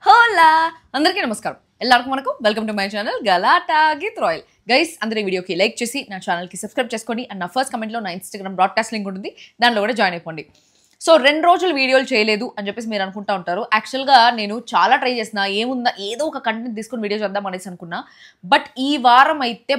హోలా అందరికీ నమస్కారం ఎల్లరికీ మనకు welcome to my channel Galatta Geet Royal guys అందరి వీడియోకి లైక్ చేసి నా ఛానల్కి సబ్స్క్రైబ్ చేసుకోండి అండ్ నా ఫస్ట్ కమెంట్లో నా ఇన్స్టాగ్రామ్ బ్రాడ్కాస్ట్ లింక్ ఉంటుంది దానిలో కూడా జాయిన్ అయిపోండి సో 2 రోజులు వీడియోలు చేయలేదు అని చెప్పేసి మీరు అనుకుంటా ఉంటారు యాక్చువల్గా నేను చాలా ట్రై చేసిన ఏముందా ఏదో ఒక కంటెంట్ తీసుకుని వీడియో చేద్దాం అనేసి అనుకున్నా బట్ ఈ వారం అయితే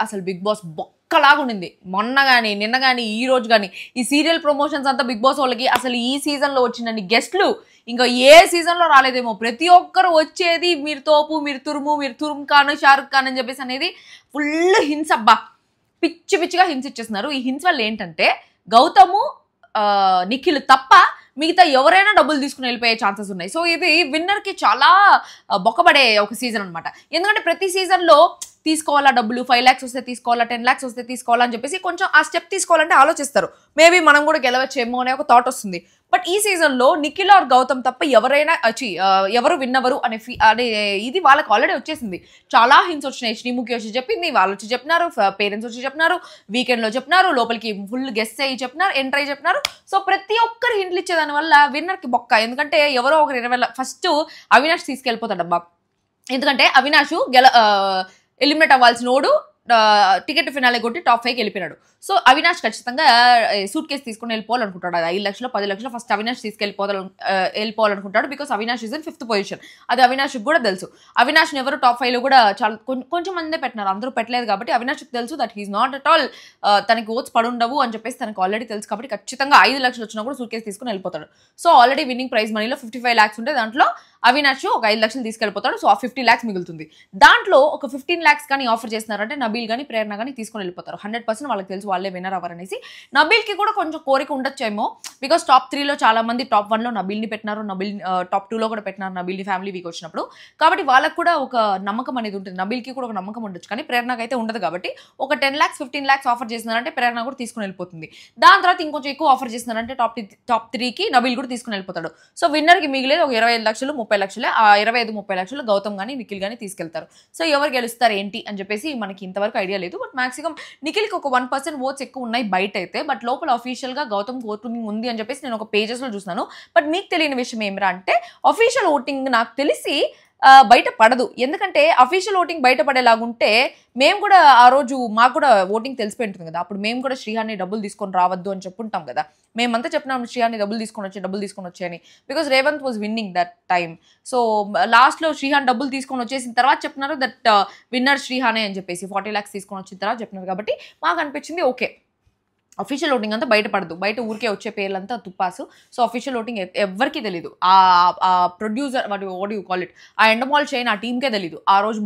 అసలు బిగ్ బాస్ బొక్కలాగా ఉండింది మొన్న కానీ నిన్న కానీ ఈ రోజు కానీ ఈ సీరియల్ ప్రమోషన్స్ అంతా బిగ్ బాస్ వాళ్ళకి అసలు ఈ సీజన్లో వచ్చినన్ని గెస్ట్లు ఇంకా ఏ సీజన్లో రాలేదేమో ప్రతి ఒక్కరు వచ్చేది మీరు తోపు మీరు తురుము ఖాన్ షారుఖ్ ఖాన్ అని చెప్పేసి అనేది ఫుల్ హింస అబ్బా పిచ్చిగా హింస ఇచ్చేస్తున్నారు ఈ హింస వల్ల ఏంటంటే గౌతము నిఖిల్ తప్ప మిగతా ఎవరైనా డబ్బులు తీసుకుని వెళ్ళిపోయే ఛాన్సెస్ ఉన్నాయి సో ఇది విన్నర్కి చాలా బొక్కబడే ఒక సీజన్ అనమాట ఎందుకంటే ప్రతి సీజన్లో తీసుకోవాలా డబ్బులు 5 lakhs వస్తే తీసుకోవాలా 10 lakhs వస్తే తీసుకోవాలా అని చెప్పేసి కొంచెం ఆ స్టెప్ తీసుకోవాలంటే ఆలోచిస్తారు మేబీ మనం కూడా గెలవచ్చేమో అనే ఒక థాట్ వస్తుంది బట్ ఈ సీజన్లో నిఖిల్ ఆర్ గౌతమ్ తప్ప ఎవరైనా ఎవరు విన్నవరు అనే ఇది వాళ్ళకి ఆల్రెడీ వచ్చేసింది చాలా హింట్స్ వచ్చినాయి శ్రీముఖి వచ్చి చెప్పింది వాళ్ళు వచ్చి చెప్పినారు పేరెంట్స్ వచ్చి చెప్పినారు వీకెండ్లో చెప్పినారు లోపలికి ఫుల్ గెస్ట్ అయ్యి చెప్పినారు ఎంటర్ అయ్యి చెప్పినారు సో ప్రతి ఒక్కరు హింట్లు ఇచ్చేదాని వల్ల విన్నర్కి బొక్క ఎందుకంటే ఎవరో ఒకరు 20 ఫస్ట్ అవినాష్ తీసుకెళ్ళిపోతాడబ్బా ఎందుకంటే అవినాష్ ఎలిమినేట్ అవ్వాల్సినోడు టికెట్ ఫినాలే కొట్టి టాప్ 5కి వెళ్ళిపోయినాడు సో అవినాష్ ఖచ్చితంగా సూట్ కేసు తీసుకుని వెళ్ళిపోవాలనుకుంటాడు అది 5 లక్షలు 10 లక్షలు ఫస్ట్ అవినాష్ వెళ్ళిపోవాలనుకుంటాడు because Avinash is in 5th position అది అవినాష్కి కూడా తెలుసు అవినాష్ని ఎవరు టాప్ 5లో కూడా చాలా కొంచెం మందే పెట్టినారు అందరూ పెట్టలేదు కాబట్టి అవినాష్కి తెలుసు that he's not at all తనకి ఓట్స్ పడుండవు అని చెప్పేసి తనకు ఆల్రెడీ తెలుసు కాబట్టి ఖచ్చితంగా 5 లక్షలు వచ్చినా కూడా సూట్ కేసు తీసుకుని వెళ్ళిపోతాడు సో ఆల్రెడీ విన్నింగ్ ప్రైజ్ మనీలో 55 lakhs ఉంటే దాంట్లో అవినాష్ ఒక 5 లక్షలు తీసుకెళ్ళిపోతాడు సో ఆ 50 lakhs మిగులుతుంది దాంట్లో ఒక 15 lakhs కానీ ఆఫర్ చేస్తున్నారంటే నబీల్ కానీ ప్రేరణ కానీ తీసుకొని వెళ్ళిపోతారు 100% వాళ్ళకి తెలుసు వాళ్ళే విన్నర్ అవ్వరనేసి నబీల్కి కూడా కొంచెం కోరిక ఉండొచ్చేమో బికాస్ టాప్ 3లో చాలా మంది టాప్ 1లో నబీల్ని పెట్టినారు నబీల్ టాప్ 2లో కూడా పెట్టినారు నబీల్ని ఫ్యామిలీ వీక్ వచ్చినప్పుడు కాబట్టి వాళ్ళకి కూడా ఒక నమ్మకం అనేది ఉంటుంది నబీల్కి కూడా ఒక నమ్మకం ఉండొచ్చు కానీ ప్రేరణకు అయితే ఉండదు కాబట్టి ఒక 10 lakhs 15 lakhs ఆఫర్ చేస్తున్నారంటే ప్రేరణ కూడా తీసుకుని వెళ్ళిపోతుంది దాని తర్వాత ఇంకొంచెం ఎక్కువ ఆఫర్ చేస్తున్నారంటే టాప్ 3కి నబీల్ కూడా తీసుకుని వెళ్ళిపోతాడు సో విన్నర్కి మిగిలేదు ఒక 25 లక్షలు 30 లక్షలే ఆ 25-30 లక్షలు గౌతమ్ కానీ నిఖిల్ కానీ తీసుకెళ్తారు సో ఎవరు గెలుస్తారు ఏంటి అని చెప్పేసి మనకి ఇంతవరకు ఐడియా లేదు బట్ మాక్సిమం నిఖిల్కి ఒక 1% ఓట్స్ ఎక్కువ ఉన్నాయి బయట అయితే బట్ లోపల అఫీషియల్గా గౌతమ్ ఓటింగ్ ఉంది అని చెప్పేసి నేను ఒక పేజెస్లో చూసాను బట్ మీకు తెలియని విషయం ఏమిరా అంటే అఫీషియల్ ఓటింగ్ నాకు తెలిసి బయట పడదు ఎందుకంటే అఫీషియల్ ఓటింగ్ బయటపడేలాగుంటే మేము కూడా ఆ రోజు మాకు కూడా ఓటింగ్ తెలిసిపోయి ఉంటుంది కదా అప్పుడు మేము కూడా శ్రీహాన్ని డబ్బులు తీసుకొని రావద్దు అని చెప్పుంటాం కదా మేమంతా చెప్పినాం శ్రీహాన్ని డబ్బులు తీసుకొని వచ్చాయని because Revanth was winning that time so లాస్ట్లో శ్రీహాన్ డబ్బులు తీసుకొని వచ్చేసిన తర్వాత చెప్తున్నారు దట్ విన్నర్ శ్రీహానే అని చెప్పేసి 40 lakhs తీసుకొని వచ్చిన తర్వాత చెప్పినారు కాబట్టి మాకు అనిపించింది ఓకే అఫీషియల్ ఓటింగ్ అంతా బయటపడదు బయట ఊరికే వచ్చే పేర్లంతా తుప్పాసు సో అఫీషియల్ ఓటింగ్ ఎవరికి తెలియదు ఆ producer what you call it ఆ ఎండమాల్ చైన్ ఆ టీంకే తెలియదు ఆ రోజు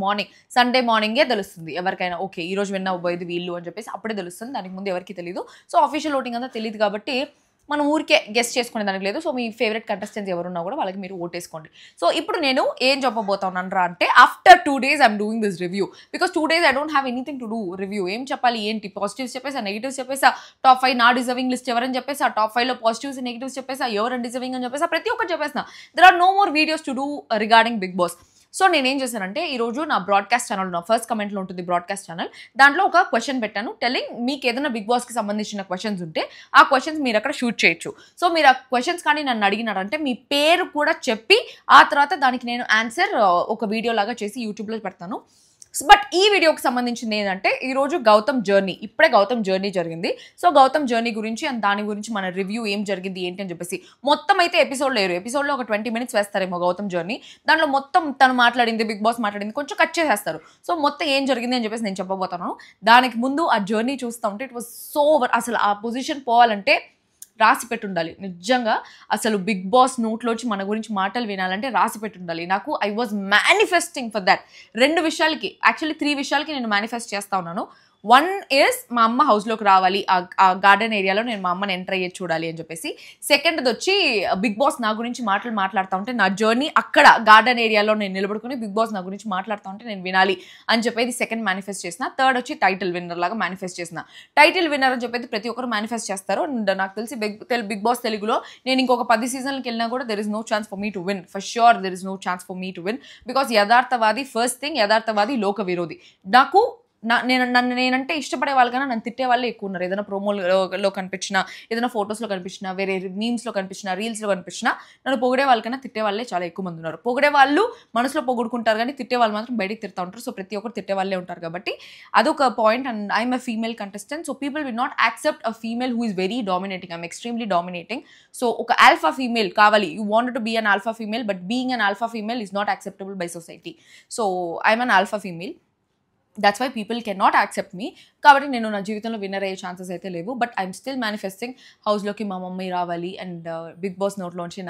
సండే మార్నింగే తెలుస్తుంది ఎవరికైనా ఓకే ఈ రోజు విన్ అవ్వబోయేది వీళ్ళు అని చెప్పేసి అప్పుడే తెలుస్తుంది దానికి ముందు ఎవరికి తెలియదు సో అఫీషియల్ ఓటింగ్ అంతా తెలియదు కాబట్టి మనం ఊరికే గెస్ట్ చేసుకునే దానికి లేదు సో మీ ఫేవరెట్ కంటెస్టెంట్స్ ఎవరున్నా కూడా వాళ్ళకి మీరు ఓటేసుకోండి సో ఇప్పుడు నేను ఏం చెప్పబోతాను అంటే after 2 days I'm doing this review because 2 days I don't have anything to do review ఏం చెప్పాలి ఏంటి పాజిటివ్స్ చెప్పేసా నెగిటివ్స్ చెప్పేసా టాప్ 5 నా డిజర్వింగ్ లిస్ట్ ఎవరని చెప్పేసా టాప్ 5లో పాజిటివ్స్ నెగిటివ్స్ చెప్పేసా ఎవరు డిజర్వింగ్ అని చెప్పేసా ప్రతి ఒక్కటి చెప్పేసిన there are no more videos to do regarding Bigg Boss so నేనేం చేశానంటే ఈరోజు నా బ్రాడ్కాస్ట్ ఛానల్ నా ఫస్ట్ కమెంట్లో ఉంటుంది బ్రాడ్కాస్ట్ ఛానల్ దాంట్లో ఒక క్వశ్చన్ పెట్టాను టెల్లింగ్ మీకు ఏదైనా బిగ్ బాస్కి సంబంధించిన క్వశ్చన్స్ ఉంటే ఆ క్వశ్చన్స్ మీరు అక్కడ షూట్ చేయొచ్చు సో మీరు ఆ క్వశ్చన్స్ కానీ నన్ను అడిగినారంటే మీ పేరు కూడా చెప్పి ఆ తర్వాత దానికి నేను ఆన్సర్ ఒక వీడియో లాగా చేసి యూట్యూబ్లో పెడతాను బట్ ఈ వీడియోకి సంబంధించింది ఏంటంటే ఈరోజు గౌతమ్ జర్నీ ఇప్పుడే గౌతమ్ జర్నీ జరిగింది సో గౌతమ్ జర్నీ గురించి అండ్ దాని గురించి మన రివ్యూ ఏం జరిగింది ఏంటి అని చెప్పేసి మొత్తం అయితే ఎపిసోడ్లో ఒక 20 minutes వేస్తారేమో గౌతమ్ జర్నీ దాంట్లో మొత్తం తను మాట్లాడింది బిగ్ బాస్ మాట్లాడింది కొంచెం కట్ చేసేస్తారు సో మొత్తం ఏం జరిగింది అని చెప్పేసి నేను చెప్పబోతున్నాను దానికి ముందు ఆ జర్నీ చూస్తూ ఉంటే ఇట్ వాజ్ సో అసలు ఆ పొజిషన్ పోవాలంటే రాసి పెట్టుండాలి నిజంగా అసలు బిగ్ బాస్ నోట్లోంచి మన గురించి మాటలు వినాలంటే రాసి పెట్టుండాలి నాకు I was manifesting for that 2 విషయాలకి యాక్చువల్లీ 3 విషయాలకి నేను మేనిఫెస్ట్ చేస్తా ఉన్నాను 1 is మా అమ్మ హౌస్లోకి రావాలి ఆ గార్డెన్ ఏరియాలో నేను మా అమ్మని ఎంటర్ అయ్యేది చూడాలి అని చెప్పేసి సెకండ్ది వచ్చి బిగ్ బాస్ నా గురించి మాట్లాడుతూ ఉంటే నా జర్నీ అక్కడ గార్డెన్ ఏరియాలో నేను నిలబడుకుని బిగ్ బాస్ నా గురించి మాట్లాడుతూ ఉంటే నేను వినాలి అని చెప్పేది సెకండ్ మేనిఫెస్ట్ చేసిన థర్డ్ వచ్చి టైటిల్ విన్నర్ లాగా మేనిఫెస్ట్ చేసిన టైటిల్ విన్నర్ అని చెప్పేది ప్రతి ఒక్కరు మేనిఫెస్ట్ చేస్తారు అండ్ నాకు తెలిసి బిగ్ బాస్ తెలుగులో నేను ఇంకొక 10 సీజన్లకి వెళ్ళినా కూడా there is no chance for me to win for sure there is no chance for me to win because యథార్థవాది ఫస్ట్ థింగ్ యథార్థవాది లోక విరోధి నాకు నేనంటే ఇష్టపడే వాళ్ళకన్నా నన్ను తిట్టే వాళ్ళే ఎక్కువ ఉన్నారు. ఏదైనా ప్రోమోలో కనిపించినా, ఏదైనా ఫొటోస్లో కనిపించినా, వేరే మీమ్స్లో కనిపించినా, రీల్స్లో కనిపించినా నన్ను పొగిడే వాళ్ళకన్నా తిట్టే వాళ్ళే చాలా ఎక్కువ మంది ఉన్నారు. పొగిడే వాళ్ళు మనసులో పొగుడుకుంటారు కానీ తిట్టే వాళ్ళు మాత్రం బయటికి తిడతా ఉంటారు. సో ప్రతి ఒక్కరు తిట్టే వాళ్ళే ఉంటారు కాబట్టి అదొక point. And I'm a female contestant. So people will not accept a female who is very dominating. I'm extremely dominating. So ఒక ఆల్ఫా ఫీమేల్ కావాలి. You wanted to be an alpha female, but being an alpha female is not acceptable by society. So I'm an alpha female. That's why people can not accept me. కాబట్టి నేను నా జీవితంలో winner అయ్యే chances అయితే లేవు. But I'm still manifesting హౌస్లోకి మా mummy రావాలి అండ్ బిగ్ బాస్ నోట్లోంచి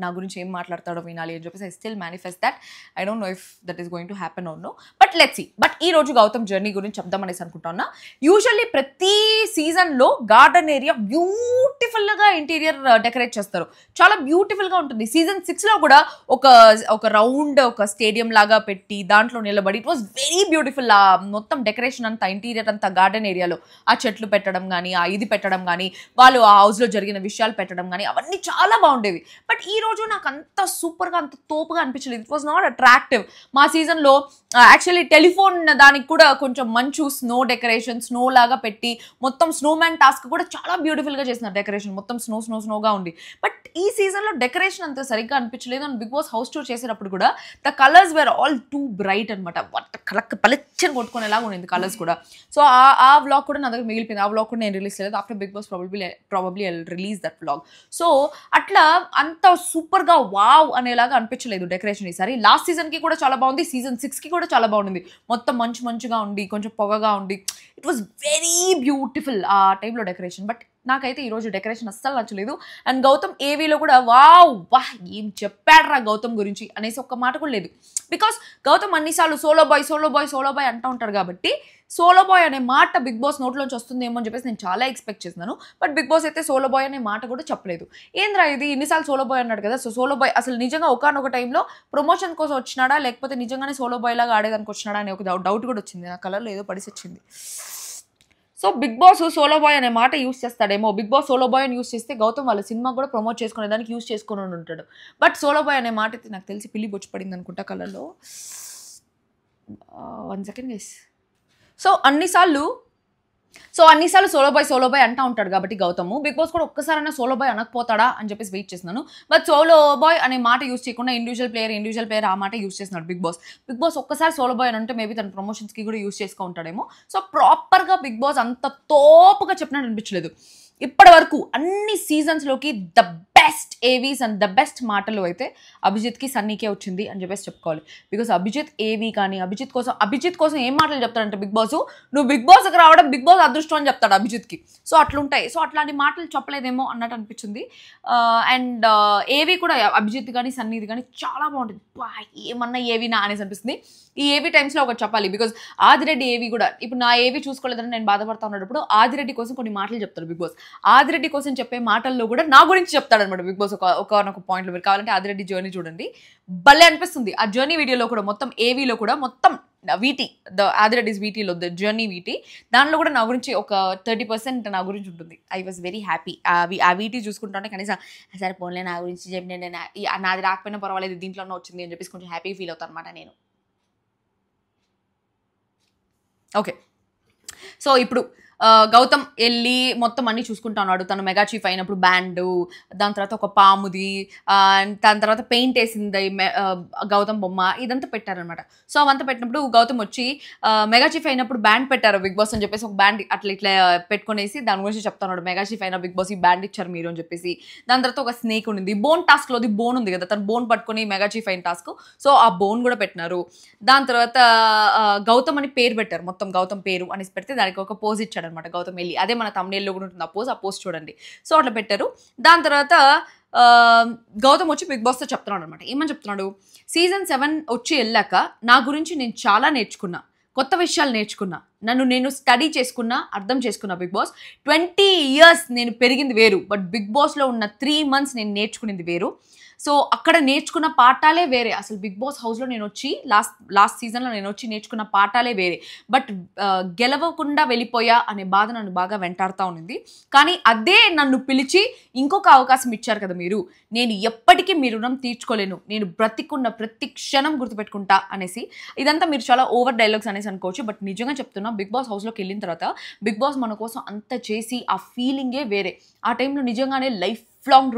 నా గురించి ఏం మాట్లాడతాడో వినాలి అని చెప్పేసి I still manifest that. I don't know if that is going to happen or no, but let's see. But ఈ రోజు గౌతమ్ జర్నీ గురించి చెప్దామనేసి అనుకుంటున్నా. యూజువల్లీ ప్రతి సీజన్లో గార్డెన్ ఏరియా బ్యూటిఫుల్గా ఇంటీరియర్ డెకరేట్ చేస్తారు. చాలా బ్యూటిఫుల్గా ఉంటుంది. సీజన్ 6లో కూడా ఒక రౌండ్ ఒక స్టేడియం లాగా పెట్టి దాంట్లో నిలబడి ఇట్ వాస్ వెరీ బ్యూటిఫుల్. మొత్తం డెకరేషన్ అంతా ఇంటీరియర్ అంతా గార్డెన్ ఏరియాలో ఆ చెట్లు పెట్టడం కానీ, ఆ ఇది పెట్టడం కానీ, వాళ్ళు ఆ హౌస్లో జరిగిన విషయాలు పెట్టడం కానీ అవన్నీ చాలా బాగుండేవి. బట్ ఈ రోజు నాకు అంత సూపర్గా అంత తోపుగా అనిపించలేదు. It was not attractive. మా సీజన్లో యాక్చువల్లీ టెలిఫోన్ దానికి కూడా కొంచెం మంచు స్నో డెకరేషన్ స్నో లాగా పెట్టి మొత్తం స్నోమ్యాన్ టాస్క్ కూడా చాలా బ్యూటిఫుల్గా చేసినారు. డెకరేషన్ మొత్తం స్నోగా ఉంది. బట్ ఈ సీజన్లో డెకరేషన్ అంత సరిగ్గా అనిపించలేదు. And Bigg Boss house tour చేసేటప్పుడు కూడా the colours were all too bright అనమాట. పలెచ్చని కొట్టుకునేలాగా ఉండింది కలర్స్ కూడా. సో ఆ వ్లాగ్ కూడా నా దగ్గర మిగిలిపోయింది. ఆ వ్లాగ్ కూడా నేను రిలీజ్ చేయలేదు. After Bigg Boss probably I release that vlog. So అట్లా అంత సూపర్గా వావ్ అనేలాగా అనిపించలేదు డెకరేషన్ ఈసారి. లాస్ట్ సీజన్కి కూడా చాలా బాగుంది. సీజన్ 6కి కూడా చాలా బాగుంది. మొత్తం మంచుగా ఉండి కొంచెం పొగగా ఉండి ఇట్ వాస్ వెరీ బ్యూటిఫుల్ ఆ టైంలో డెకరేషన్. బట్ నాకైతే ఈరోజు డెకరేషన్ అస్సలు నచ్చలేదు. అండ్ గౌతమ్ ఏవీలో కూడా వాహ్ ఏం చెప్పాడ్రా గౌతమ్ గురించి అనేసి ఒక్క మాట కూడా లేదు. బికాస్ గౌతమ్ అన్నిసార్లు సోలో బాయ్ అంటూ ఉంటాడు కాబట్టి సోలో బాయ్ అనే మాట బిగ్ బాస్ నోట్లోంచి వస్తుందేమో అని చెప్పేసి నేను చాలా ఎక్స్పెక్ట్ చేస్తున్నాను. బట్ బిగ్ బాస్ అయితే సోలో బాయ్ అనే మాట కూడా చెప్పలేదు. ఏంద్రా ఇది ఇన్నిసార్లు సోలో బాయ్ అన్నాడు కదా. సో సోలో బాయ్ అసలు నిజంగా ఒకనొక టైంలో ప్రమోషన్ కోసం వచ్చినాడా లేకపోతే నిజంగానే సోలో బాయ్ లాగా ఆడేదానికి వచ్చినాడా అనే ఒక డౌట్ కూడా వచ్చింది. నా కలర్లో ఏదో పడిసి వచ్చింది. So Bigg Boss solo boy అనే మాట యూస్ చేస్తాడేమో. బిగ్ బాస్ సోలో బాయ్ అని యూస్ చేస్తే గౌతమ్ వాళ్ళ సినిమా కూడా ప్రమోట్ చేసుకునే దానికి యూస్ చేసుకుని ఉంటాడు. బట్ సోలో బాయ్ అనే మాట అయితే నాకు తెలిసి పిల్లి బొచ్చు పడింది అనుకుంటా కలర్లో. 1 సెకండ్ గైస్. సో అన్నిసార్లు సోలో బాయ్ అంటూ ఉంటాడు కాబట్టి గౌతమ్ బిగ్ బాస్ కూడా ఒక్కసారైనా సోలో బాయ్ అనకపోతాడా అని చెప్పేసి వెయిట్ చేస్తున్నాను. బట్ సోలో బాయ్ అనే మాట యూస్ చేయకుండా ఇండివిజువల్ ప్లేయర్ ఆ మాట యూస్ చేస్తున్నాడు బిగ్ బాస్ ఒక్కసారి సోలో బాయ్ అని అంటే మేబీ తన ప్రమోషన్స్కి కూడా యూస్ చేసుకుంటాడేమో. సో ప్రాపర్గా బిగ్ బాస్ అంత తోపుగా చెప్పినట్టు అనిపించలేదు. ఇప్పటి వరకు అన్ని సీజన్స్లోకి the best AVs and the best మాటలు అయితే అభిజిత్కి సన్నీకే వచ్చింది అని చెప్పేసి చెప్పుకోవాలి. బికాస్ అభిజిత్ ఏవీ కానీ అభిజిత్ కోసం ఏం మాటలు చెప్తాడంటే బిగ్ బాస్ నువ్వు బిగ్ బాస్కి రావడం బిగ్ బాస్ అదృష్టం అని చెప్తాడు అభిజిత్కి. సో అట్లుంటాయి. సో అట్లాంటి మాటలు చెప్పలేదేమో అన్నట్టు అనిపించింది. అండ్ ఏవీ కూడా అభిజిత్ కానీ సన్నీది కానీ చాలా బాగుంటుంది. ఏమన్నా ఏవీనా అనేసి అనిపిస్తుంది. ఈ ఏవీ టైమ్స్లో ఒకటి చెప్పాలి. బికాజ్ ఆదిరెడ్డి ఏవీ కూడా ఇప్పుడు నా ఏవీ చూసుకోలేదని నేను బాధపడతా ఉన్నప్పుడు ఆదిరెడ్డి కోసం కొన్ని మాటలు చెప్తాడు బిగ్ బాస్. ఆదిరెడ్డి కోసం చెప్పే మాటల్లో కూడా నా గురించి చెప్తాడనమాట బిగ్ బాస్ ఒక పాయింట్లో. మీరు కావాలంటే ఆదిరెడ్డి జర్నీ చూడండి, భలే అనిపిస్తుంది. ఆ జర్నీ వీడియోలో కూడా మొత్తం ఏవీలో కూడా మొత్తం వీటీ ఆదిరెడ్డిస్ వీటీలో జర్నీ వీటీ దానిలో కూడా నా గురించి ఒక 30% నా గురించి ఉంటుంది. I was very happy. ఆ వీటీ చూసుకుంటుంటే కనీసం సరే పోన్లే నా గురించి చెప్పి నాది రాకపోయినా పర్వాలేదు దీంట్లోనే వచ్చింది అని చెప్పేసి కొంచెం హ్యాపీ ఫీల్ అవుతాను అనమాట నేను. ఓకే. సో ఇప్పుడు గౌతమ్ వెళ్ళి మొత్తం అన్నీ చూసుకుంటా ఉన్నాడు. తను మెగా చీఫ్ అయినప్పుడు బ్యాండ్, దాని తర్వాత ఒక పాముది, దాని తర్వాత పెయింట్ వేసింది గౌతమ్ బొమ్మ, ఇదంతా పెట్టారనమాట. సో అవంతా పెట్టినప్పుడు గౌతమ్ వచ్చి మెగా చీఫ్ అయినప్పుడు బ్యాండ్ పెట్టారు బిగ్ బాస్ అని చెప్పేసి ఒక బ్యాండ్ ఇట్లా పెట్టుకునేసి దాని గురించి చెప్తున్నాడు. మెగా చీఫ్ అయిన బిగ్ బాస్ ఈ బ్యాండ్ ఇచ్చారు మీరు అని చెప్పేసి. దాని తర్వాత ఒక స్నేక్ ఉండింది. బోన్ టాస్క్లోది బోన్ ఉంది కదా, తను బోన్ పట్టుకొని మెగా చీఫ్ అయిన టాస్క్. సో ఆ బోన్ కూడా పెట్టినారు. దాని తర్వాత గౌతమ్ అని పేరు పెట్టారు. మొత్తం గౌతమ్ పేరు అనేసి పెడితే దానికి ఒక పోజ్ ఇచ్చాడు అనమాట గౌతమ్ వెళ్ళి. అదే మన thumbnail లో కూడా ఉంటుంది ఆ పోస్ట్ చూడండి. సో అట్లా పెట్టారు. దాని తర్వాత గౌతమ్ వచ్చి బిగ్ బాస్తో చెప్తున్నాడు అనమాట. ఏమని చెప్తున్నాడు, సీజన్ 7 వచ్చి వెళ్ళాక నా గురించి నేను చాలా నేర్చుకున్నా, కొత్త విషయాలు నేర్చుకున్నా, నేను స్టడీ చేసుకున్నా, అర్థం చేసుకున్నా. బిగ్ బాస్ 20 years నేను పెరిగింది వేరు, బట్ బిగ్ బాస్లో ఉన్న 3 months నేను నేర్చుకునేది వేరు. సో అక్కడ నేర్చుకున్న పాఠాలే వేరే. అసలు బిగ్ బాస్ హౌస్లో నేను వచ్చి లాస్ట్ సీజన్లో నేను వచ్చి నేర్చుకున్న పాఠాలే వేరే. బట్ గెలవకుండా వెళ్ళిపోయా అనే బాధ నన్ను బాగా వెంటాడుతూ ఉన్నింది. కానీ అదే నన్ను పిలిచి ఇంకొక అవకాశం ఇచ్చారు కదా మీరు, నేను ఎప్పటికీ మీ రుణం తీర్చుకోలేను, నేను బ్రతికున్న ప్రతి క్షణం గుర్తుపెట్టుకుంటా అనేసి. ఇదంతా మీరు చాలా ఓవర్ డైలాగ్స్ అనేసి అనుకోవచ్చు, బట్ నిజంగా చెప్తున్నా, బిగ్ బాస్ హౌస్లోకి వెళ్ళిన తర్వాత బిగ్ బాస్ మన కోసం అంత చేసి ఆ ఫీలింగే వేరే. ఆ టైంలో నిజంగానే లైఫ్ లాంగ్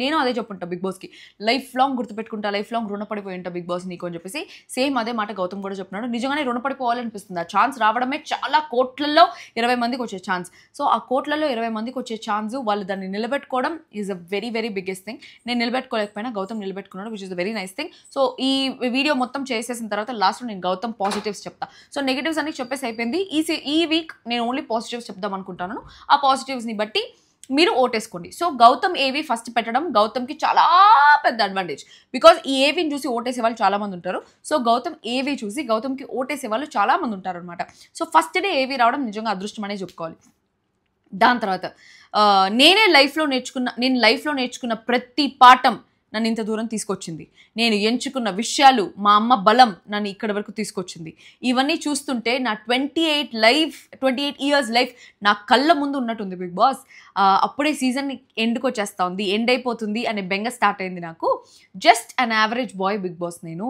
నేను అదే చెప్పుంటా బిగ్ బాస్కి, లైఫ్ లాంగ్ గుర్తుపెట్టుకుంటా, లైఫ్ లాంగ్ రుణపడిపోయి ఉంటా బిగ్ బాస్ నీకు అని చెప్పేసి. సేమ్ అదే మాట గౌతమ్ కూడా చెప్తున్నాడు. నిజంగానే రుణపడిపోవాలనిపిస్తుంది. ఆ ఛాన్స్ రావడమే చాలా కోట్లలో 20 మందికి వచ్చే ఛాన్స్. సో ఆ కోట్లలో 20 మందికి వచ్చే ఛాన్స్, వాళ్ళు దాన్ని నిలబెట్టుకోవడం is a very very biggest thing. నేను నిలబెట్టుకోలేకపోయినా గౌతమ్ నిలబెట్టుకున్నాడు, which is a very nice thing. So ఈ వీడియో మొత్తం చేసేసిన తర్వాత లాస్ట్లో నేను గౌతమ్ పాజిటివ్స్ చెప్తా. సో నెగిటివ్స్ అన్ని చెప్పేసి అయిపోయింది. ఈ వీక్ నేను ఓన్లీ పాజిటివ్స్ చెప్దాం అనుకుంటాను. ఆ పాజిటివ్స్ని బట్టి మీరు ఓటేసుకోండి. సో గౌతమ్ ఏవి ఫస్ట్ పెట్టడం గౌతమ్కి చాలా పెద్ద అడ్వాంటేజ్. బికాజ్ ఈ ఏవిని చూసి ఓటేసే వాళ్ళు చాలామంది ఉంటారు. సో గౌతమ్ ఏవి చూసి గౌతమ్కి ఓటేసే వాళ్ళు చాలామంది ఉంటారు అనమాట. సో ఫస్ట్ డే ఏవి రావడం నిజంగా అదృష్టం అనే చెప్పుకోవాలి. దాని తర్వాత నేను లైఫ్లో నేర్చుకున్న ప్రతి పాఠం నన్ను ఇంత దూరం తీసుకొచ్చింది. నేను ఎంచుకున్న విషయాలు, మా అమ్మ బలం నన్ను ఇక్కడి వరకు తీసుకొచ్చింది. ఇవన్నీ చూస్తుంటే నా 28 ఇయర్స్ లైఫ్ నా కళ్ళ ముందు ఉన్నట్టుంది బిగ్ బాస్. అప్పుడే సీజన్ ఎండ్కి వచ్చేస్తా ఉంది, ఎండ్ అయిపోతుంది అనే బెంగ స్టార్ట్ అయింది నాకు. Just an average boy Bigg Boss. నేను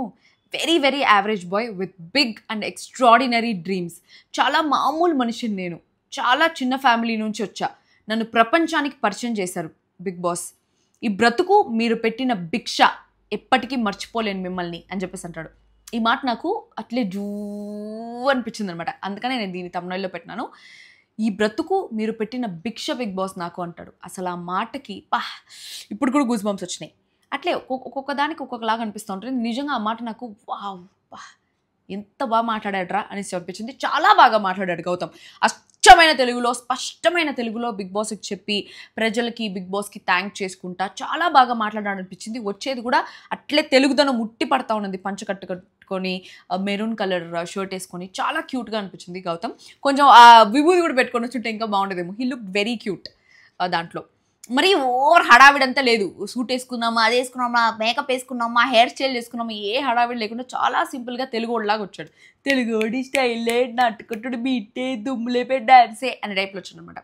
very very average boy with big and extraordinary dreams. చాలా మామూలు మనిషిని నేను. చాలా చిన్న ఫ్యామిలీ నుంచి వచ్చా. నన్ను ప్రపంచానికి పరిచయం చేశారు బిగ్ బాస్. ఈ బ్రతుకు మీరు పెట్టిన భిక్ష, ఎప్పటికీ మర్చిపోలేను మిమ్మల్ని అని చెప్పేసి అంటాడు. ఈ మాట నాకు అట్లే జూ అనిపించింది అనమాట. అందుకనే నేను దీన్ని తమ్ముళ్ళలో పెట్టినాను. ఈ బ్రతుకు మీరు పెట్టిన భిక్ష బిగ్ బాస్ నాకు అంటాడు. అసలు ఆ మాటకి ఇప్పుడు కూడా గూస్ బంప్స్ వచ్చినాయి. అట్లే ఒక్కొక్క దానికి ఒక్కొక్కలాగా అనిపిస్తూ ఉంటుంది. నిజంగా ఆ మాట నాకు వావ్ ఎంత బాగా మాట్లాడాడ్రా అనేసి అనిపించింది. చాలా బాగా మాట్లాడాడు గౌతమ్. స్పష్టమైన తెలుగులో బిగ్ బాస్కి చెప్పి ప్రజలకి బిగ్ బాస్కి థ్యాంక్ చేసుకుంటా చాలా బాగా మాట్లాడాడు అనిపించింది. వచ్చేది కూడా అట్లే తెలుగుదనం ఉట్టి పడతా ఉన్నది. పంచ కట్టుకొని మెరూన్ కలర్ షర్ట్ వేసుకొని చాలా క్యూట్గా అనిపించింది గౌతమ్. కొంచెం ఆ విభూది కూడా పెట్టుకొని వచ్చుంటే ఇంకా బాగుండేదేమో. హీ లుక్ వెరీ క్యూట్ దాంట్లో. మరి ఓవర్ హడావిడంతా లేదు. సూట్ వేసుకున్నామా, అది వేసుకున్నామా, మేకప్ వేసుకున్నామా, హెయిర్ స్టైల్ చేసుకున్నామా, ఏ హడావిడి లేకుండా చాలా సింపుల్గా తెలుగోడిలాగా వచ్చాడు. తెలుగోడి స్టైలే, నాటుకొట్టుడు బీటే, దుమ్ములేపే డాన్సే అనే టైప్లో వచ్చాడు అనమాట.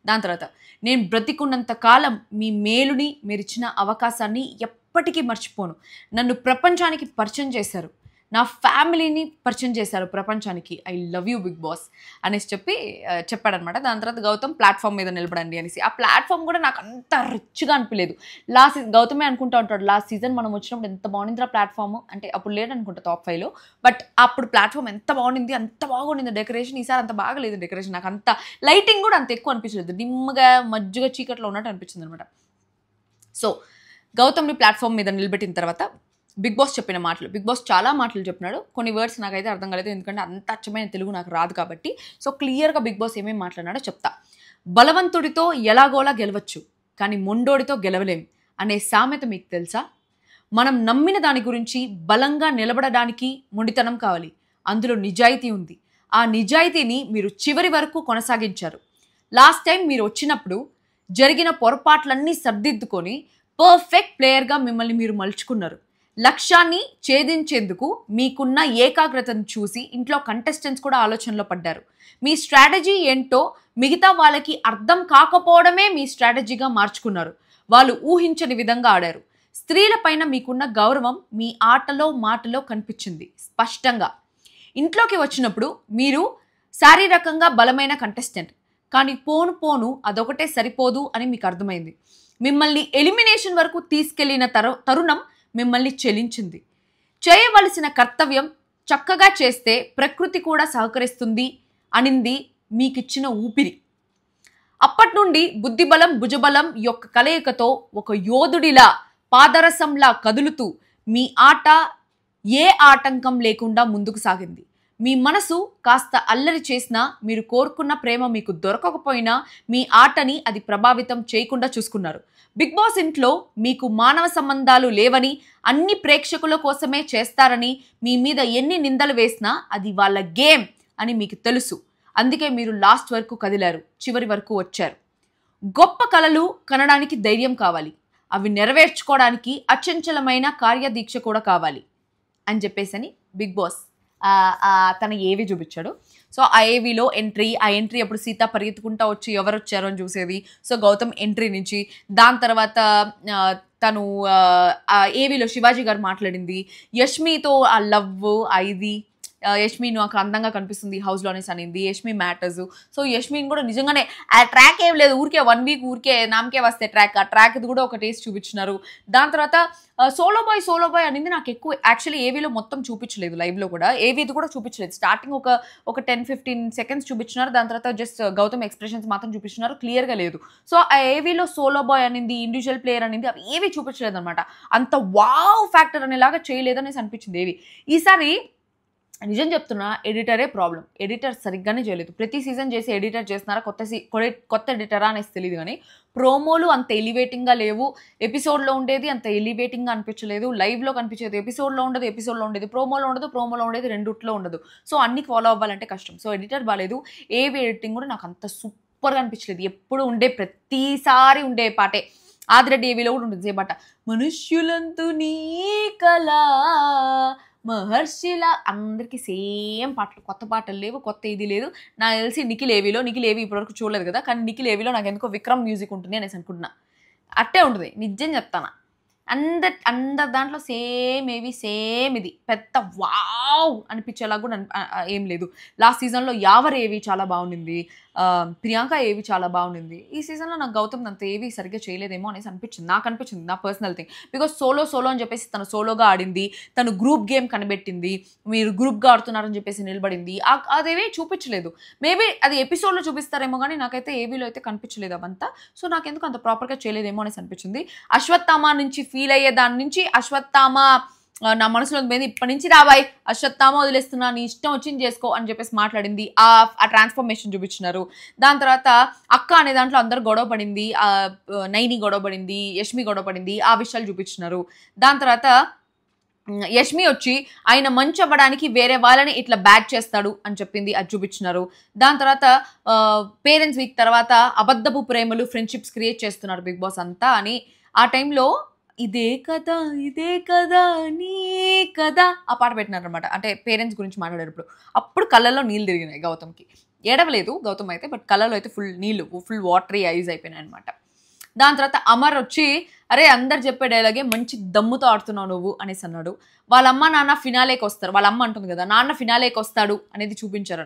దాని తర్వాత నేను బ్రతికున్నంత కాలం మీ మేలుని, మీరు ఇచ్చిన అవకాశాన్ని ఎప్పటికీ మర్చిపోను. నన్ను ప్రపంచానికి పరిచయం చేశారు, నా ఫ్యామిలీని పరిచయం చేశారు ప్రపంచానికి. I love you Bigg Boss అనేసి చెప్పాడనమాట. దాని తర్వాత గౌతమ్ ప్లాట్ఫామ్ మీద నిలబడండి అనేసి. ఆ ప్లాట్ఫామ్ కూడా నాకు అంత రిచ్గా అనిపించలేదు. గౌతమే అనుకుంటా ఉంటాడు, లాస్ట్ సీజన్ మనం వచ్చినప్పుడు ఎంత బాగుండిందిరా ప్లాట్ఫామ్ అంటే, అప్పుడు లేదనుకుంటా టాప్ 5లో. బట్ అప్పుడు ప్లాట్ఫామ్ ఎంత బాగుండింది, అంత బాగుండింది డెకరేషన్. ఈసారి అంత బాగలేదు డెకరేషన్. నాకు అంత లైటింగ్ కూడా అంత ఎక్కువ అనిపించలేదు. నిమ్మగా మజ్జిగ చీకట్లో ఉన్నట్టు అనిపించింది అనమాట. సో గౌతమ్ని ప్లాట్ఫామ్ మీద నిలబెట్టిన తర్వాత బిగ్ బాస్ చెప్పిన మాటలు, బిగ్ బాస్ చాలా మాటలు చెప్పినాడు. కొన్ని వర్డ్స్ నాకైతే అర్థం కాలేదు, ఎందుకంటే అంత అచ్చమైన తెలుగు నాకు రాదు కాబట్టి. సో క్లియర్గా బిగ్ బాస్ ఏమేమి మాట్లాడినాడో చెప్తా. బలవంతుడితో ఎలాగోలా గెలవచ్చు, కానీ మొండోడితో గెలవలేం అనే సామెత మీకు తెలుసా? మనం నమ్మిన దాని గురించి బలంగా నిలబడడానికి మొండితనం కావాలి. అందులో నిజాయితీ ఉంది. ఆ నిజాయితీని మీరు చివరి వరకు కొనసాగించారు. లాస్ట్ టైం మీరు వచ్చినప్పుడు జరిగిన పొరపాట్లన్నీ సర్దిద్దుకొని పర్ఫెక్ట్ ప్లేయర్గా మిమ్మల్ని మీరు మలుచుకున్నారు. లక్ష్యాన్ని ఛేదించేందుకు మీకున్న ఏకాగ్రతను చూసి ఇంట్లో కంటెస్టెంట్స్ కూడా ఆలోచనలో పడ్డారు. మీ స్ట్రాటజీ ఏంటో మిగతా వాళ్ళకి అర్థం కాకపోవడమే మీ స్ట్రాటజీగా మార్చుకున్నారు. వాళ్ళు ఊహించని విధంగా ఆడారు. స్త్రీలపైన మీకున్న గౌరవం మీ ఆటలో మాటలో కనిపించింది స్పష్టంగా. ఇంట్లోకి వచ్చినప్పుడు మీరు శారీరకంగా బలమైన కంటెస్టెంట్, కానీ పోను పోను అదొకటే సరిపోదు అని మీకు అర్థమైంది. మిమ్మల్ని ఎలిమినేషన్ వరకు తీసుకెళ్లిన తరుణం మిమ్మల్ని చెలించింది. చేయవలసిన కర్తవ్యం చక్కగా చేస్తే ప్రకృతి కూడా సహకరిస్తుంది అనింది మీకిచ్చిన ఊపిరి. అప్పటి నుండి బుద్ధిబలం భుజబలం యొక్క కలయికతో ఒక యోధుడిలా పాదరసంలా కదులుతూ మీ ఆట ఏ ఆటంకం లేకుండా ముందుకు సాగింది. మీ మనసు కాస్త అల్లరి చేసినా, మీరు కోరుకున్న ప్రేమ మీకు దొరకకపోయినా మీ ఆటని అది ప్రభావితం చేయకుండా చూసుకున్నారు. బిగ్ బాస్ ఇంట్లో మీకు మానవ సంబంధాలు లేవని, అన్ని ప్రేక్షకుల కోసమే చేస్తారని, మీ మీద ఎన్ని నిందలు వేసినా అది వాళ్ళ గేమ్ అని మీకు తెలుసు. అందుకే మీరు లాస్ట్ వరకు కదిలారు, చివరి వరకు వచ్చారు. గొప్ప కలలు కనడానికి ధైర్యం కావాలి. అవి నెరవేర్చుకోవడానికి అచంచలమైన కార్యదీక్ష కూడా కావాలి అని చెప్పేసి బిగ్ బాస్ తన ఏవి చూపించాడు. సో ఆ ఏవీలో ఆ ఎంట్రీ అప్పుడు సీత పరిగెత్తుకుంటా వచ్చి ఎవరు వచ్చారో అని చూసేది. సో గౌతమ్ ఎంట్రీ నుంచి దాని తర్వాత తను ఏవీలో శివాజీ గారు మాట్లాడింది, యష్మితో ఆ లవ్ ఇది యష్మి నాకు అందంగా కనిపిస్తుంది హౌస్లోనే అనింది, యష్మి మ్యాటర్స్. సో యష్మిని కూడా నిజంగానే ఆ ట్రాక్ ఏం లేదు, ఊరికే 1 వీక్ ఊరికే నామకే వస్తే ఆ ట్రాక్ది కూడా ఒక టేస్ట్ చూపించినారు. దాని తర్వాత సోలో బాయ్ అనేది నాకు ఎక్కువ యాక్చువల్లీ ఏవీలో మొత్తం చూపించలేదు, లైవ్లో కూడా ఏవీది కూడా చూపించలేదు. స్టార్టింగ్ ఒక 10-15 సెకండ్స్ చూపించినారు, దాని తర్వాత జస్ట్ గౌతమ్ ఎక్స్ప్రెషన్స్ మాత్రం చూపించినారు, క్లియర్గా లేదు. సో ఆ ఏవీలో సోలో బాయ్ అనేది ఇండివిజువల్ ప్లేయర్ అనేది అవి ఏవి చూపించలేదు అనమాట. అంత వావ్ ఫ్యాక్టర్ అనేలాగా చేయలేదనేసి అనిపించింది ఏవి. ఈసారి నిజం చెప్తున్నా, ఎడిటరే ప్రాబ్లం. ఎడిటర్ సరిగ్గానే చేయలేదు. ప్రతి సీజన్ చేసి ఎడిటర్ చేస్తున్నారా కొత్త ఎడిటరా అనేసి తెలియదు, కానీ ప్రోమోలు అంత ఎలివేటింగ్గా లేవు. ఎపిసోడ్లో ఉండేది అంత ఎలివేటింగ్గా అనిపించలేదు, లైవ్లో కనిపించేది ఎపిసోడ్లో ఉండేది, ప్రోమోలో ఉండేది, రెండుట్లో ఉండదు. సో అన్ని ఫాలో అవ్వాలంటే కష్టం. సో ఎడిటర్ బాగాలేదు. ఏవి ఎడిటింగ్ కూడా నాకు అంత సూపర్గా అనిపించలేదు. ఎప్పుడు ఉండే ప్రతిసారి ఉండే పాటే ఆదిరెడ్డి ఏవీలో కూడా ఉంటుంది పాట, మనుష్యులంతు నీ కళ మహర్షిలా. అందరికీ సేమ్ పాటలు, కొత్త పాటలు లేవు, కొత్త ఇది లేదు. నాకు తెలిసి నిఖిల్ ఏవీ ఇప్పటివరకు చూడలేదు కదా, కానీ నిఖిల్ ఏవీలో నాకు ఎందుకో విక్రమ్ మ్యూజిక్ ఉంటుంది అనేసి అనుకుంటున్నా. అట్టే ఉంటుంది, నిజం చెప్తాను. అందరి దాంట్లో సేమ్ ఇది పెద్ద వావ్ అనిపించేలా కూడా ఏం లేదు. లాస్ట్ సీజన్లో యావర్ ఏవి చాలా బాగుండింది, ప్రియాంక ఏవి చాలా బాగుండింది. ఈ సీజన్లో నాకు గౌతమ్ అంత ఏవి సరిగ్గా చేయలేదేమో అనేసి నాకు అనిపించింది, నా పర్సనల్ థింగ్. బికాజ్ సోలో అని చెప్పేసి తను సోలోగా ఆడింది, తను గ్రూప్ గేమ్ కనిపెట్టింది, మీరు గ్రూప్గా ఆడుతున్నారని చెప్పేసి నిలబడింది, అదేవి చూపించలేదు. మేబీ అది ఎపిసోడ్లో చూపిస్తారేమో కానీ నాకైతే ఏవీలో అయితే కనిపించలేదు అవంతా. సో నాకెందుకు అంత ప్రాపర్గా చేయలేదేమో అనేసి అనిపించింది. అశ్వత్థామ నుంచి ఫీల్ అయ్యే దాని నుంచి అశ్వత్థామ నా మనసులో పోయింది, ఇప్పటి నుంచి రాబాయ్ అశ్వత్థామ వదిలేస్తున్నా, నీ ఇష్టం వచ్చింది చేసుకో అని చెప్పేసి మాట్లాడింది. ఆ ట్రాన్స్ఫర్మేషన్ చూపించినారు. దాని తర్వాత అక్క అనే దాంట్లో అందరు గొడవ పడింది, నైని గొడవ పడింది, యష్మి గొడవ పడింది, ఆ విషయాలు చూపించినారు. దాని తర్వాత యష్మి వచ్చి ఆయన మంచి అవ్వడానికి వేరే వాళ్ళని ఇట్లా బ్యాడ్ చేస్తాడు అని చెప్పింది, అది చూపించినారు. దాని తర్వాత పేరెంట్స్ వీక్ తర్వాత అబద్ధపు ప్రేమలు ఫ్రెండ్షిప్స్ క్రియేట్ చేస్తున్నారు బిగ్ బాస్ అంతా అని ఆ టైంలో ఇదే కదా నీ కదా ఆ పాట పెట్టినారనమాట. అంటే పేరెంట్స్ గురించి మాట్లాడారు. అప్పుడు కళ్ళల్లో నీళ్ళు తిరిగినాయి గౌతమ్కి. ఏడవలేదు గౌతమ్ అయితే, బట్ కళ్ళలో అయితే ఫుల్ వాటరీ ఐజ్ అయిపోయినాయి అనమాట. దాని తర్వాత అమర్ వచ్చి అరే అందరు చెప్పే డైలాగే మంచి దమ్ముతో ఆడుతున్నావు నువ్వు అనేసి అన్నాడు. వాళ్ళ అమ్మ నాన్న ఫినాలేకి వస్తారు, వాళ్ళ అమ్మ అంటుంది కదా నాన్న ఫినాలేకి వస్తాడు అనేది చూపించారు,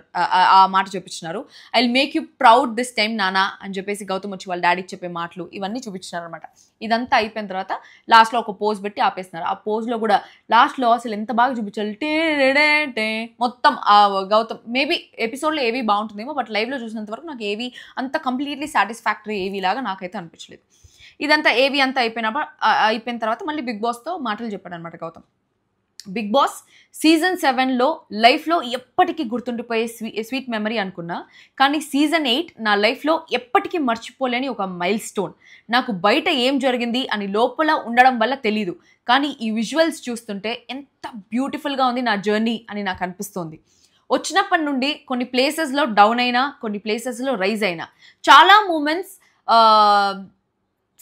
ఆ మాట చూపించినారు. I will make you proud this time నాన్న అని చెప్పేసి గౌతమ్ వచ్చి వాళ్ళ డాడీకి చెప్పే మాటలు ఇవన్నీ చూపించినారు అనమాట. ఇదంతా అయిపోయిన తర్వాత లాస్ట్లో ఒక పోజ్ పెట్టి ఆపేస్తున్నారు. ఆ పోజ్లో కూడా లాస్ట్లో అసలు ఎంత బాగా చూపించాలి, మొత్తం గౌతమ్ మేబీ ఎపిసోడ్లో ఏవి బాగుంటుందేమో, బట్ లైవ్లో చూసినంత వరకు నాకు ఏవి అంత కంప్లీట్లీ సాటిస్ఫాక్టరీ ఏవి లాగా నాకైతే అనిపించలేదు. ఇదంతా ఏవి అంతా అయిపోయిన తర్వాత మళ్ళీ బిగ్ బాస్తో మాటలు చెప్పాడు అనమాట గౌతమ్. బిగ్ బాస్ సీజన్ 7లో లైఫ్లో ఎప్పటికీ గుర్తుండిపోయే స్వీట్ మెమరీ అనుకున్నా, కానీ సీజన్ 8 నా లైఫ్లో ఎప్పటికీ మర్చిపోలేని ఒక మైల్ స్టోన్. నాకు బయట ఏం జరిగింది అని లోపల ఉండడం వల్ల తెలీదు, కానీ ఈ విజువల్స్ చూస్తుంటే ఎంత బ్యూటిఫుల్గా ఉంది నా జర్నీ అని నాకు అనిపిస్తోంది. వచ్చినప్పటి నుండి కొన్ని ప్లేసెస్లో డౌన్ అయినా, కొన్ని ప్లేసెస్లో రైజ్ అయినా, చాలా మూమెంట్స్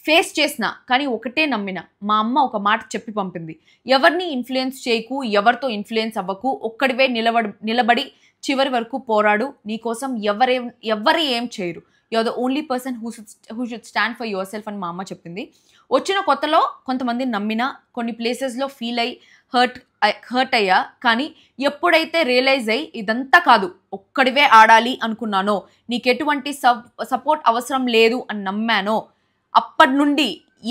ఫేస్ చేసిన, కానీ ఒకటే నమ్మిన. మా అమ్మ ఒక మాట చెప్పి పంపింది, ఎవరిని ఇన్ఫ్లుయెన్స్ చేయకు, ఎవరితో ఇన్ఫ్లుయెన్స్ అవ్వకు, ఒక్కడివే నిలబడి చివరి వరకు పోరాడు, నీకోసం ఎవరు ఏం చేయరు, you are the only person who should stand for yourself అని మా అమ్మ చెప్పింది. వచ్చిన కొత్తలో కొంతమంది నమ్మిన, కొన్ని ప్లేసెస్లో ఫీల్ అయ్యి హర్ట్ అయ్యా, కానీ ఎప్పుడైతే రియలైజ్ అయ్యి ఇదంతా కాదు ఒక్కడివే ఆడాలి అనుకున్నానో, నీకెటువంటి సపోర్ట్ అవసరం లేదు అని నమ్మానో, అప్పటి నుండి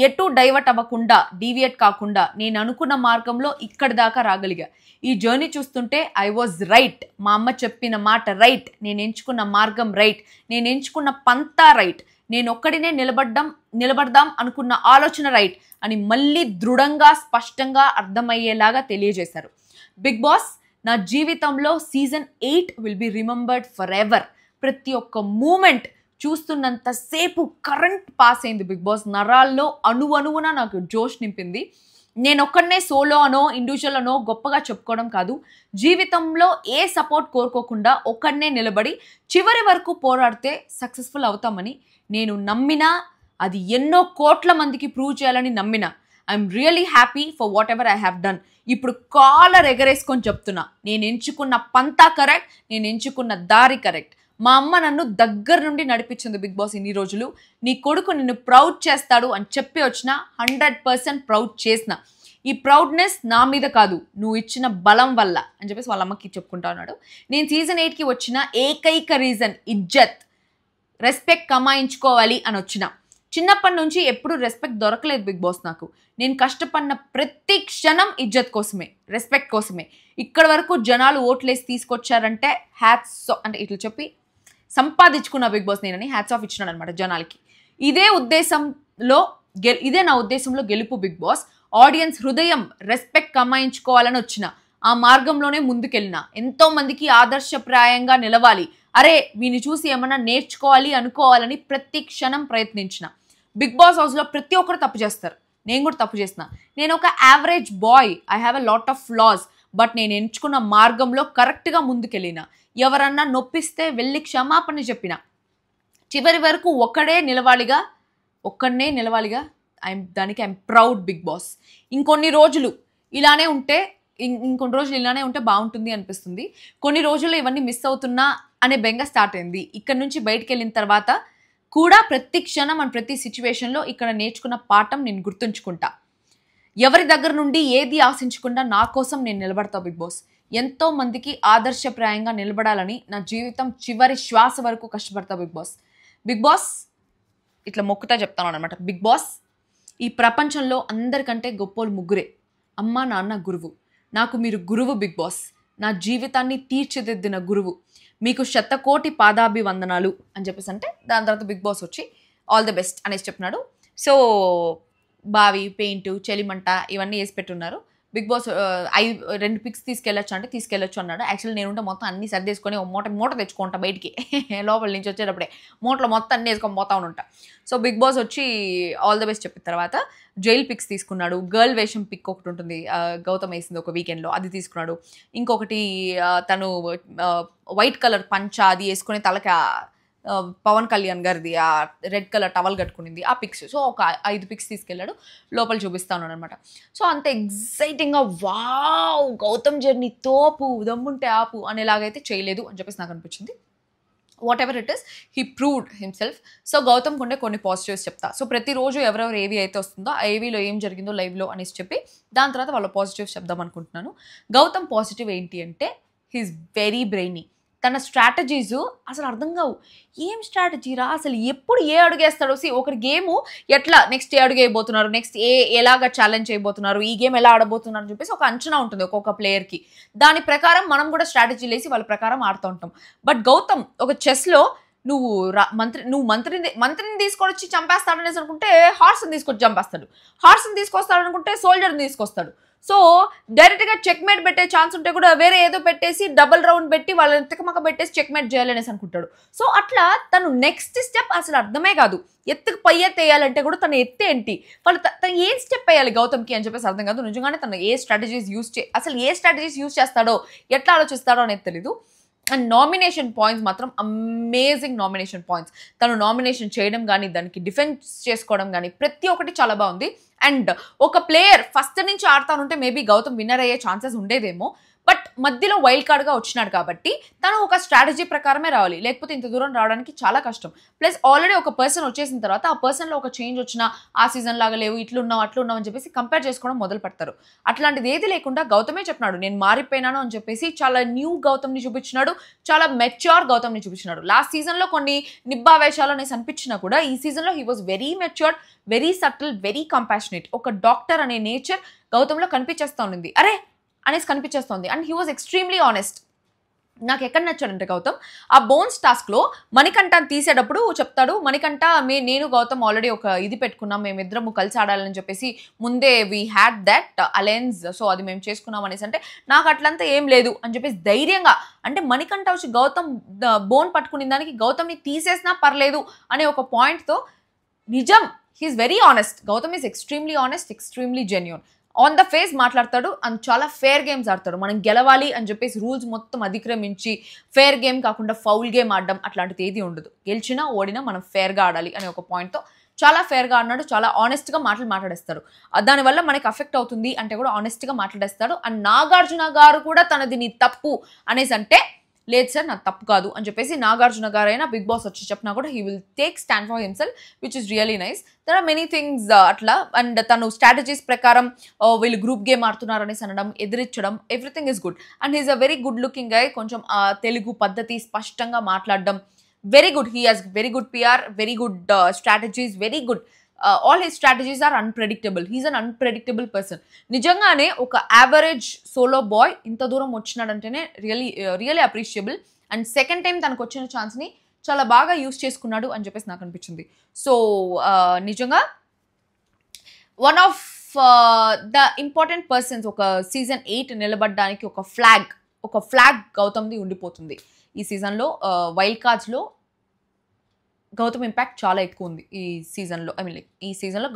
ఎటు డైవర్ట్ అవ్వకుండా, డీవియేట్ కాకుండా నేను అనుకున్న మార్గంలో ఇక్కడి దాకా రాగలిగా. ఈ జర్నీ చూస్తుంటే ఐ వాజ్ రైట్, మా అమ్మ చెప్పిన మాట రైట్, నేను ఎంచుకున్న మార్గం రైట్, నేను ఎంచుకున్న పంతా రైట్, నేను ఒక్కడినే నిలబడదాం అనుకున్న ఆలోచన రైట్ అని మళ్ళీ దృఢంగా స్పష్టంగా అర్థమయ్యేలాగా తెలియజేశారు. బిగ్ బాస్ నా జీవితంలో season 8 will be remembered for ever. ప్రతి ఒక్క మూమెంట్ చూస్తున్నంతసేపు కరెంట్ పాస్ అయింది బిగ్ బాస్. నరాల్లో అణువణువున నాకు జోష్ నింపింది. నేను ఒక్కడనే సోలో అనో ఇండివిజువల్ అనో గొప్పగా చెప్పుకోవడం కాదు, జీవితంలో ఏ సపోర్ట్ కోరుకోకుండా ఒక్కడనే నిలబడి చివరి వరకు పోరాడితే సక్సెస్ఫుల్ అవుతామని నేను నమ్మిన అది ఎన్నో కోట్ల మందికి ప్రూవ్ చేయాలని నమ్మిన. I'm really happy for what ever I have done. ఇప్పుడు కాలర్ ఎగరేసుకొని చెప్తున్నా, నేను ఎంచుకున్న పంతా కరెక్ట్, నేను ఎంచుకున్న దారి కరెక్ట్. మా అమ్మ నన్ను దగ్గర నుండి నడిపించింది బిగ్ బాస్ ఇన్ని రోజులు. నీ కొడుకు నిన్ను ప్రౌడ్ చేస్తాడు అని చెప్పి వచ్చిన 100% ప్రౌడ్ చేసిన. ఈ ప్రౌడ్నెస్ నా మీద కాదు, నువ్వు ఇచ్చిన బలం వల్ల అని చెప్పేసి వాళ్ళ అమ్మకి చెప్పుకుంటా ఉన్నాడు. నేను సీజన్ 8కి వచ్చిన ఏకైక రీజన్ ఇజ్జత్, రెస్పెక్ట్ కమాయించుకోవాలి అని వచ్చిన. చిన్నప్పటి నుంచి ఎప్పుడు రెస్పెక్ట్ దొరకలేదు బిగ్ బాస్ నాకు. నేను కష్టపడిన ప్రతి క్షణం ఇజ్జత్ కోసమే, రెస్పెక్ట్ కోసమే. ఇక్కడ వరకు జనాలు ఓట్లేసి తీసుకొచ్చారంటే హ్యాట్స్ అంటే ఇట్లా చెప్పి సంపాదించుకున్న బిగ్ బాస్ నేనని హ్యాట్స్ ఆఫ్ ఇచ్చినాడు అనమాట జనాలకి. ఇదే నా ఉద్దేశంలో గెలుపు బిగ్ బాస్. ఆడియన్స్ హృదయం రెస్పెక్ట్ కమాయించుకోవాలని వచ్చిన. ఆ మార్గంలోనే ముందుకెళ్ళిన. ఎంతో మందికి ఆదర్శప్రాయంగా నిలవాలి, అరే వీని చూసి ఏమన్నా నేర్చుకోవాలి అనుకోవాలని ప్రతి క్షణం ప్రయత్నించిన. బిగ్ బాస్ హౌస్లో ప్రతి ఒక్కరు తప్పు చేస్తారు, నేను కూడా తప్పు చేసిన. నేను ఒక average boy, I have a lot of flaws, but నేను ఎంచుకున్న మార్గంలో కరెక్ట్గా ముందుకెళ్ళిన. ఎవరన్నా నొప్పిస్తే వెళ్ళి క్షమాపణ చెప్పిన. చివరి వరకు ఒక్కడనే నిలవాలిగా. దానికి ఐఎమ్ ప్రౌడ్ బిగ్ బాస్. ఇంకొన్ని రోజులు ఇలానే ఉంటే బాగుంటుంది అనిపిస్తుంది. కొన్ని రోజుల్లో ఇవన్నీ మిస్ అవుతున్నా అనే బెంగ స్టార్ట్ అయింది. ఇక్కడ నుంచి బయటకు వెళ్ళిన తర్వాత కూడా ప్రతి క్షణం అండ్ ప్రతి సిచ్యువేషన్లో ఇక్కడ నేర్చుకున్న పాఠం నేను గుర్తుంచుకుంటా. ఎవరి దగ్గర నుండి ఏది ఆశించకుండా నా కోసం నేను నిలబడతా బిగ్ బాస్. ఎంతో మందికి ఆదర్శప్రాయంగా నిలబడాలని నా జీవితం చివరి శ్వాస వరకు కష్టపడతా బిగ్ బాస్ ఇట్లా మొక్కుతా చెప్తాను అనమాట. బిగ్ బాస్, ఈ ప్రపంచంలో అందరికంటే గొప్పోళ్ళు ముగ్గురే, అమ్మ నాన్న గురువు. నాకు మీరు గురువు బిగ్ బాస్, నా జీవితాన్ని తీర్చిదిద్దిన గురువు. మీకు 100,000,000 పాదాభివందనాలు అని చెప్పేసి అంటే దాని తర్వాత బిగ్ బాస్ వచ్చి ఆల్ ది బెస్ట్ అనేసి చెప్పినాడు. సో బావి, పెయింట్, చలిమంట ఇవన్నీ వేసి పెట్టున్నారు. బిగ్ బాస్ 2 పిక్స్ తీసుకెళ్ళొచ్చు అంటే తీసుకెళ్ళొచ్చు అన్నాడు. యాక్చువల్లీ నేను మొత్తం అన్ని సర్దేసుకొని మూట తెచ్చుకుంటా బయటికి, లోపల నుంచి వచ్చేటప్పుడే మూటలో మొత్తం అన్ని వేసుకొని పోతా ఉంటా. సో బిగ్ బాస్ వచ్చి ఆల్ ద బెస్ట్ చెప్పిన తర్వాత జైల్ పిక్స్ తీసుకున్నాడు. గర్ల్ వేషం పిక్ ఒకటి ఉంటుంది, గౌతమ్ వేసింది ఒక వీకెండ్లో, అది తీసుకున్నాడు. ఇంకొకటి తను వైట్ కలర్ పంచ అది వేసుకొని తలకి పవన్ కళ్యాణ్ గారిది ఆ రెడ్ కలర్ టవల్ కట్టుకునింది, ఆ పిక్స్. సో ఒక 5 పిక్స్ తీసుకెళ్ళాడు, లోపల చూపిస్తాను అనమాట. సో అంత ఎగ్జైటింగ్గా వావ్ గౌతమ్ జర్నీ తోపు, దమ్ముంటే ఆపు అనేలాగైతే చేయలేదు అని చెప్పేసి నాకు అనిపించింది. Whatever it is, he proved himself. So Gautham కుండే కొన్ని పాజిటివ్స్ చెప్తా. సో ప్రతిరోజు ఎవరెవరు ఏవి అయితే వస్తుందో ఆ ఏవీలో ఏం జరిగిందో లైవ్లో అనేసి చెప్పి దాని తర్వాత వాళ్ళ పాజిటివ్స్ చెప్దాం అనుకుంటున్నాను. గౌతమ్ పాజిటివ్ ఏంటి అంటే హీఈస్ వెరీ బ్రెయినీ. తన స్ట్రాటజీస్ అసలు అర్థం కావు. ఏం స్ట్రాటజీరా అసలు, ఎప్పుడు ఏ అడుగేస్తాడో. ఒకరి గేము ఎట్లా నెక్స్ట్ ఏ అడుగు వేయబోతున్నారు, నెక్స్ట్ ఎలాగా ఛాలెంజ్ చేయబోతున్నారు, ఈ గేమ్ ఎలా ఆడబోతున్నారు అని చెప్పేసి ఒక అంచనా ఉంటుంది ఒక్కొక్క ప్లేయర్కి. దాని ప్రకారం మనం కూడా స్ట్రాటజీలు వేసి వాళ్ళ ప్రకారం ఆడుతూ ఉంటాం. బట్ గౌతమ్ ఒక చెస్లో నువ్వు మంత్రిని తీసుకొని వచ్చి చంపేస్తాడనేసి అనుకుంటే హార్స్ని తీసుకొచ్చి చంపేస్తాడు, హార్స్ని తీసుకొస్తాడు అనుకుంటే సోల్జర్ని తీసుకొస్తాడు. సో డైరెక్ట్గా చెక్మేట్ పెట్టే ఛాన్స్ ఉంటే కూడా వేరే ఏదో పెట్టేసి డబుల్ రౌండ్ పెట్టి వాళ్ళని తికమక పెట్టేసి చెక్మేట్ చేయాలనేసి అనుకుంటాడు. సో అట్లా తను నెక్స్ట్ స్టెప్ అసలు అర్థమే కాదు. ఎత్తుకు పై వేయాలంటే కూడా తన ఎత్తు ఏంటి, తను ఏ స్టెప్ వేయాలి గౌతమ్కి అని చెప్పేసి అర్థం కాదు. నిజంగానే తను ఏ స్ట్రాటజీస్ యూజ్ చేస్తాడో, ఎట్లా ఆలోచిస్తాడో అనేది తెలీదు. అండ్ నామినేషన్ పాయింట్స్ మాత్రం అమేజింగ్ నామినేషన్ పాయింట్స్. తను నామినేషన్ చేయడం కానీ, దానికి డిఫెన్స్ చేసుకోవడం కానీ ప్రతి ఒక్కటి చాలా బాగుంది. అండ్ ఒక ప్లేయర్ ఫస్ట్ నుంచి ఆడుతానుంటే మేబీ గౌతమ్ విన్నర్ అయ్యే ఛాన్సెస్ ఉండేదేమో. బట్ మధ్యలో వైల్డ్ కార్డ్గా వచ్చినాడు కాబట్టి తను ఒక స్ట్రాటజీ ప్రకారమే రావాలి, లేకపోతే ఇంత దూరం రావడానికి చాలా కష్టం. ప్లస్ ఆల్రెడీ ఒక పర్సన్ వచ్చేసిన తర్వాత ఆ పర్సన్లో ఒక చేంజ్ వచ్చినా ఆ సీజన్ లాగా లేవు, ఇట్లున్నావు అట్లున్నావు అని చెప్పేసి కంపేర్ చేసుకోవడం మొదలు పెడతారు. అట్లాంటిది ఏది లేకుండా గౌతమే చెప్పినాడు నేను మారిపోయినాను అని చెప్పేసి. చాలా న్యూ గౌతమ్ని చూపించినాడు, చాలా మెచ్యూర్ గౌతమ్ని చూపించినాడు. లాస్ట్ సీజన్లో కొన్ని నిబ్బావేశాలు అనేసి అనిపించినా కూడా ఈ సీజన్లో he was very matured, very subtle, very compassionate. ఒక డాక్టర్ అనే నేచర్ గౌతమ్లో కనిపించేస్తూ ఉంది, అరే అనేసి కనిపించేస్తుంది. And he was extremely honest. నాకు ఎక్కడ నచ్చాడంటే గౌతమ్ ఆ బోన్స్ టాస్క్లో మణికంఠ తీసేటప్పుడు చెప్తాడు, మణికంఠ నేను గౌతమ్ ఆల్రెడీ ఒక ఇది పెట్టుకున్నాం, మేమిద్దరము కలిసి ఆడాలని చెప్పేసి ముందే we had that alliance, so అది మేము చేసుకున్నాం అనేసి. అంటే నాకు అట్లంతా ఏం లేదు అని చెప్పేసి ధైర్యంగా, అంటే మణికంఠ వచ్చి గౌతమ్ బోన్ పట్టుకునే దానికి గౌతమ్ని తీసేసినా పర్లేదు అనే ఒక పాయింట్తో నిజం. He is very honest. Gautam is extremely honest, extremely genuine. On the face మాట్లాడతాడు అండ్ చాలా ఫేర్ గేమ్స్ ఆడతాడు. మనం గెలవాలి అని చెప్పేసి రూల్స్ మొత్తం అతిక్రమించి ఫేర్ గేమ్ కాకుండా ఫౌల్ గేమ్ ఆడడం అట్లాంటిది ఏది ఉండదు. గెలిచినా ఓడినా మనం ఫేర్గా ఆడాలి అనే ఒక పాయింట్తో చాలా ఫేర్గా అన్నాడు, చాలా ఆనెస్ట్గా మాట్లాడేస్తాడు. దానివల్ల మనకి అఫెక్ట్ అవుతుంది అంటే కూడా ఆనెస్ట్గా మాట్లాడేస్తాడు. అండ్ నాగార్జున గారు కూడా తనది నీ తప్పు అనేసి అంటే లేదు సార్ నాకు తప్పు కాదు అని చెప్పేసి నాగార్జున గారైనా బిగ్ బాస్ వచ్చి చెప్పినా కూడా he will take stand for himself, which is really nice. There are many things అట్లా. అండ్ తను స్ట్రాటజీస్ ప్రకారం వీళ్ళు గ్రూప్ గేమ్ ఆడుతున్నారు అనేసి అనడం, ఎదిరించడం, everything is good. And he's a very good looking guy. కొంచెం తెలుగు పద్ధతి స్పష్టంగా మాట్లాడడం very good. He has very good PR, very good strategies, very good. All his strategies are unpredictable. He's an unpredictable person. నిజంగానే ఒక average solo bye ఇంత దూరం వచ్చినాడంటేనే really appreciable. And second time తనకు వచ్చిన ఛాన్స్ని చాలా బాగా యూస్ చేసుకున్నాడు అని చెప్పేసి నాకు అనిపించింది. సో నిజంగా one of the important persons. ఒక సీజన్ 8 నిలబడడానికి ఒక ఫ్లాగ్ గౌతమ్ది ఉండిపోతుంది. ఈ సీజన్లో వైల్డ్ కార్డ్స్లో గౌతమ్ ఇంపాక్ట్ చాలా ఎక్కువ ఉంది ఈ సీజన్లో. ఈ సీజన్లో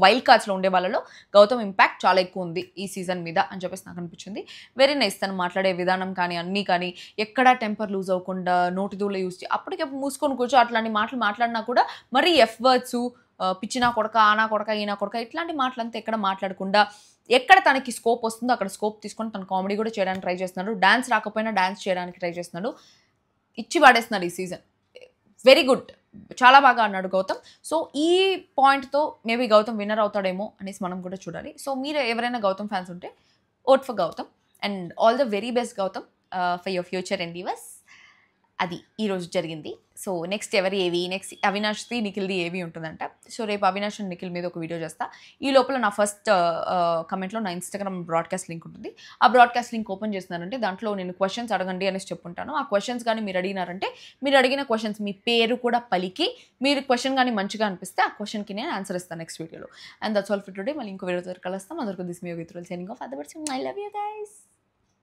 వైల్డ్ కార్డ్స్లో ఉండే వాళ్ళలో గౌతమ్ ఇంపాక్ట్ చాలా ఎక్కువ ఉంది ఈ సీజన్ మీద అని చెప్పేసి నాకు అనిపించింది. Very nice. తను మాట్లాడే విధానం కానీ అన్నీ కానీ ఎక్కడా టెంపర్ లూజ్ అవ్వకుండా నోటి దూలో యూజ్ అప్పటికప్పుడు మూసుకొని కూర్చో అట్లాంటి మాటలు మాట్లాడినా కూడా మరీ ఎఫ్ వర్డ్స్, పిచ్చినా కొడక, ఆనా కొడక, ఈనా కొడక ఇట్లాంటి మాటలంతా ఎక్కడ మాట్లాడకుండా ఎక్కడ తనకి స్కోప్ వస్తుందో అక్కడ స్కోప్ తీసుకొని తను కామెడీ కూడా చేయడానికి ట్రై చేస్తున్నాడు. డాన్స్ రాకపోయినా డాన్స్ చేయడానికి ట్రై చేస్తున్నాడు. ఇచ్చి పడేస్తున్నాడు ఈ సీజన్. Very good. చాలా బాగా అన్నాడు గౌతమ్. సో ఈ పాయింట్తో మేబీ గౌతమ్ విన్నర్ అవుతాడేమో అనేసి మనం కూడా చూడాలి. సో మీరు ఎవరైనా గౌతమ్ ఫ్యాన్స్ ఉంటే vote for Gautam. And all the very best Gautam for your future endeavours. అది ఈరోజు జరిగింది. సో నెక్స్ట్ నెక్స్ట్ అవినాష్ది నిఖిల్ది ఏవి ఉంటుందంట. సో రేపు అవినాష్ అండ్ నిఖిల్ మీద ఒక వీడియో చేస్తా. ఈ లోపల నా ఫస్ట్ కమెంట్లో నా ఇన్స్టాగ్రామ్ బ్రాడ్కాస్ట్ లింక్ ఉంటుంది. ఆ బ్రాడ్కాస్ట్ లింక్ ఓపెన్ చేస్తున్నానంటే దాంట్లో నేను క్వశ్చన్స్ అడగండి అనేసి చెప్పుంటాను. ఆ క్వశ్చన్స్ కానీ మీరు అడిగినారంటే మీరు అడిగిన క్వశ్చన్స్ మీ పేరు కూడా పలికి మీరు క్వశ్చన్ కానీ మంచిగా అనిపిస్తే ఆ క్వశ్చన్కి నేను ఆన్సర్ ఇస్తాను నెక్స్ట్ వీడియోలో. And that's all for today. మళ్ళీ ఇంకో వీడియో కలుస్తాం. అందరికీ దిస్ మీ యోగిత్రులు సైనింగ్ ఆఫ్. అదర్వర్స్ ఐ లవ్ యూ గైస్.